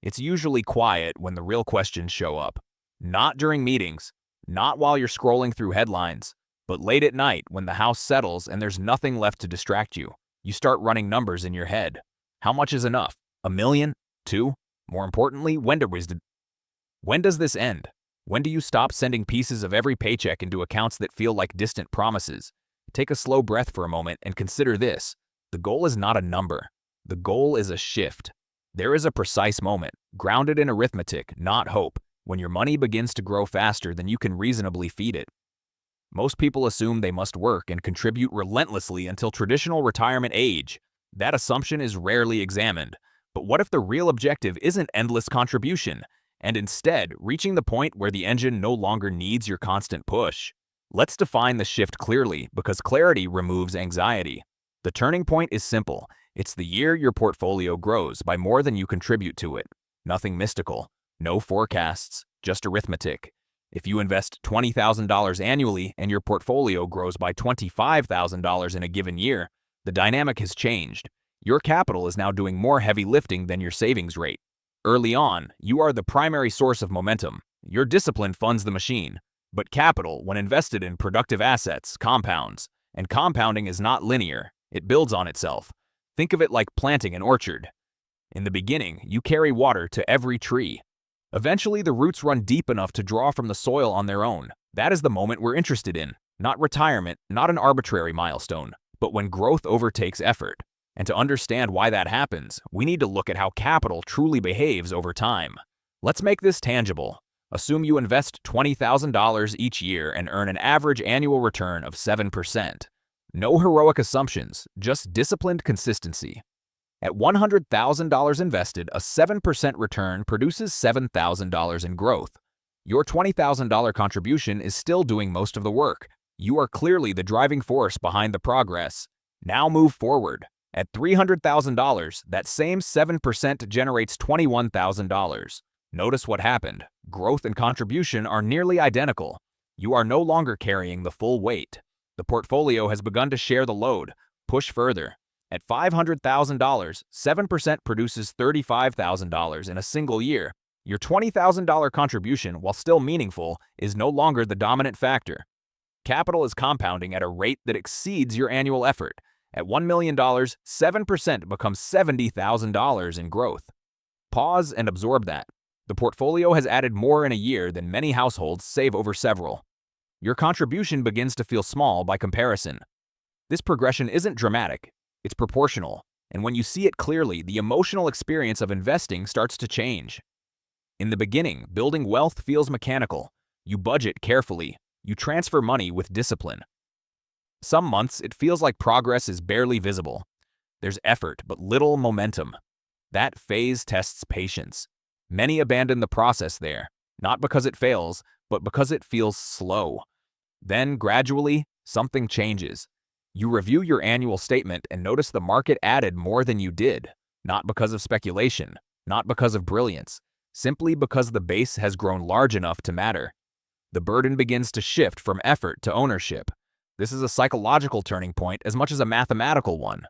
It's usually quiet when the real questions show up. Not during meetings, not while you're scrolling through headlines, but late at night when the house settles and there's nothing left to distract you. You start running numbers in your head. How much is enough? A million? Two? More importantly, when does this end? When do you stop sending pieces of every paycheck into accounts that feel like distant promises? Take a slow breath for a moment and consider this. The goal is not a number. The goal is a shift. There is a precise moment, grounded in arithmetic, not hope, when your money begins to grow faster than you can reasonably feed it. Most people assume they must work and contribute relentlessly until traditional retirement age. That assumption is rarely examined. But what if the real objective isn't endless contribution, and instead reaching the point where the engine no longer needs your constant push? Let's define the shift clearly, because clarity removes anxiety. The turning point is simple. It's the year your portfolio grows by more than you contribute to it. Nothing mystical. No forecasts, just arithmetic. If you invest $20,000 annually and your portfolio grows by $25,000 in a given year, the dynamic has changed. Your capital is now doing more heavy lifting than your savings rate. Early on, you are the primary source of momentum. Your discipline funds the machine. But capital, when invested in productive assets, compounds. And compounding is not linear. It builds on itself. Think of it like planting an orchard. In the beginning, you carry water to every tree. Eventually, the roots run deep enough to draw from the soil on their own. That is the moment we're interested in. Not retirement, not an arbitrary milestone, but when growth overtakes effort. And to understand why that happens, we need to look at how capital truly behaves over time. Let's make this tangible. Assume you invest $20,000 each year and earn an average annual return of 7%. No heroic assumptions, just disciplined consistency. At $100,000 invested, a 7% return produces $7,000 in growth. Your $20,000 contribution is still doing most of the work. You are clearly the driving force behind the progress. Now move forward. At $300,000, that same 7% generates $21,000. Notice what happened. Growth and contribution are nearly identical. You are no longer carrying the full weight. The portfolio has begun to share the load. Push further. At $500,000, 7% produces $35,000 in a single year. Your $20,000 contribution, while still meaningful, is no longer the dominant factor. Capital is compounding at a rate that exceeds your annual effort. At $1 million, 7% becomes $70,000 in growth. Pause and absorb that. The portfolio has added more in a year than many households save over several. Your contribution begins to feel small by comparison. This progression isn't dramatic. It's proportional, and when you see it clearly, the emotional experience of investing starts to change. In the beginning, building wealth feels mechanical. You budget carefully. You transfer money with discipline. Some months, it feels like progress is barely visible. There's effort, but little momentum. That phase tests patience. Many abandon the process there, not because it fails, but because it feels slow. Then, gradually, something changes. You review your annual statement and notice the market added more than you did, not because of speculation, not because of brilliance, simply because the base has grown large enough to matter. The burden begins to shift from effort to ownership. This is a psychological turning point as much as a mathematical one.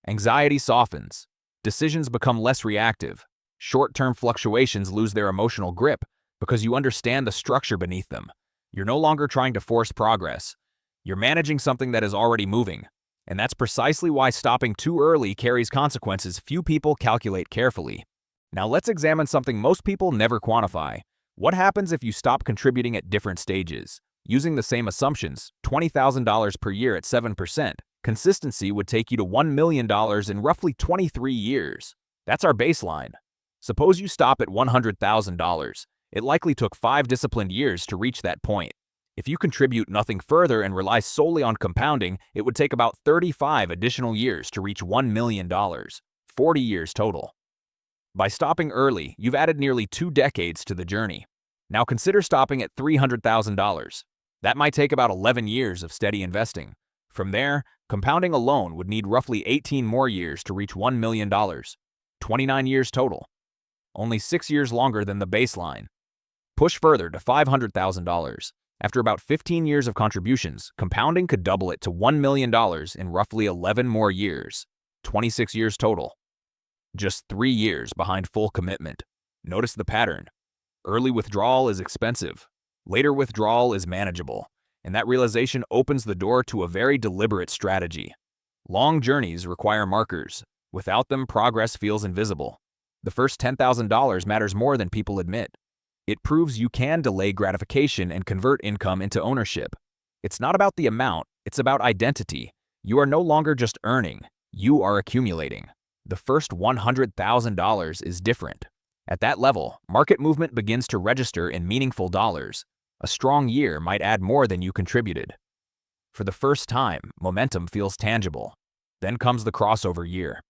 Anxiety softens. Decisions become less reactive. Short-term fluctuations lose their emotional grip because you understand the structure beneath them. You're no longer trying to force progress. You're managing something that is already moving. And that's precisely why stopping too early carries consequences few people calculate carefully. Now let's examine something most people never quantify. What happens if you stop contributing at different stages? Using the same assumptions, $20,000 per year at 7%, consistency would take you to $1 million in roughly 23 years. That's our baseline. Suppose you stop at $100,000. It likely took 5 disciplined years to reach that point. If you contribute nothing further and rely solely on compounding, it would take about 35 additional years to reach $1 million, 40 years total. By stopping early, you've added nearly 2 decades to the journey. Now consider stopping at $300,000. That might take about 11 years of steady investing. From there, compounding alone would need roughly 18 more years to reach $1 million, 29 years total. Only 6 years longer than the baseline. Push further to $500,000. After about 15 years of contributions, compounding could double it to $1 million in roughly 11 more years, 26 years total. just 3 years behind full commitment. Notice the pattern. Early withdrawal is expensive. Later withdrawal is manageable. And that realization opens the door to a very deliberate strategy. Long journeys require markers. Without them, progress feels invisible. The first $10,000 matters more than people admit. It proves you can delay gratification and convert income into ownership. It's not about the amount, it's about identity. You are no longer just earning, you are accumulating. The first $100,000 is different. At that level, market movement begins to register in meaningful dollars. A strong year might add more than you contributed. For the first time, momentum feels tangible. Then comes the crossover year.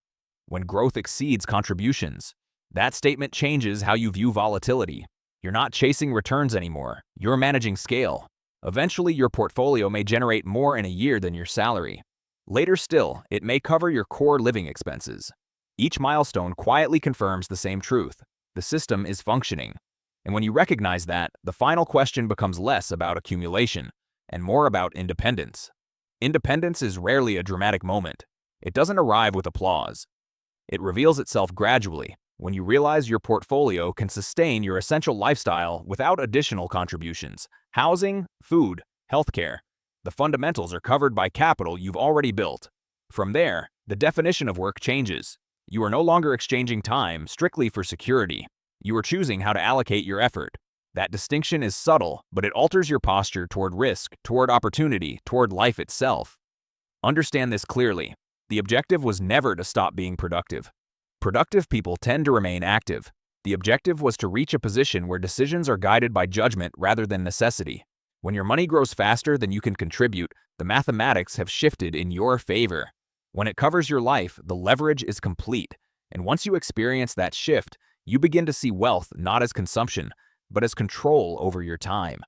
When growth exceeds contributions, that statement changes how you view volatility. You're not chasing returns anymore, you're managing scale. Eventually, your portfolio may generate more in a year than your salary. Later still, it may cover your core living expenses. Each milestone quietly confirms the same truth. The system is functioning. And when you recognize that, the final question becomes less about accumulation and more about independence. Independence is rarely a dramatic moment. It doesn't arrive with applause. It reveals itself gradually when you realize your portfolio can sustain your essential lifestyle without additional contributions. Housing, food, healthcare. The fundamentals are covered by capital you've already built. From there, the definition of work changes. You are no longer exchanging time strictly for security. You are choosing how to allocate your effort. That distinction is subtle, but it alters your posture toward risk, toward opportunity, toward life itself. Understand this clearly. The objective was never to stop being productive. Productive people tend to remain active. The objective was to reach a position where decisions are guided by judgment rather than necessity. When your money grows faster than you can contribute, the mathematics have shifted in your favor. When it covers your life, the leverage is complete. And once you experience that shift, you begin to see wealth not as consumption, but as control over your time.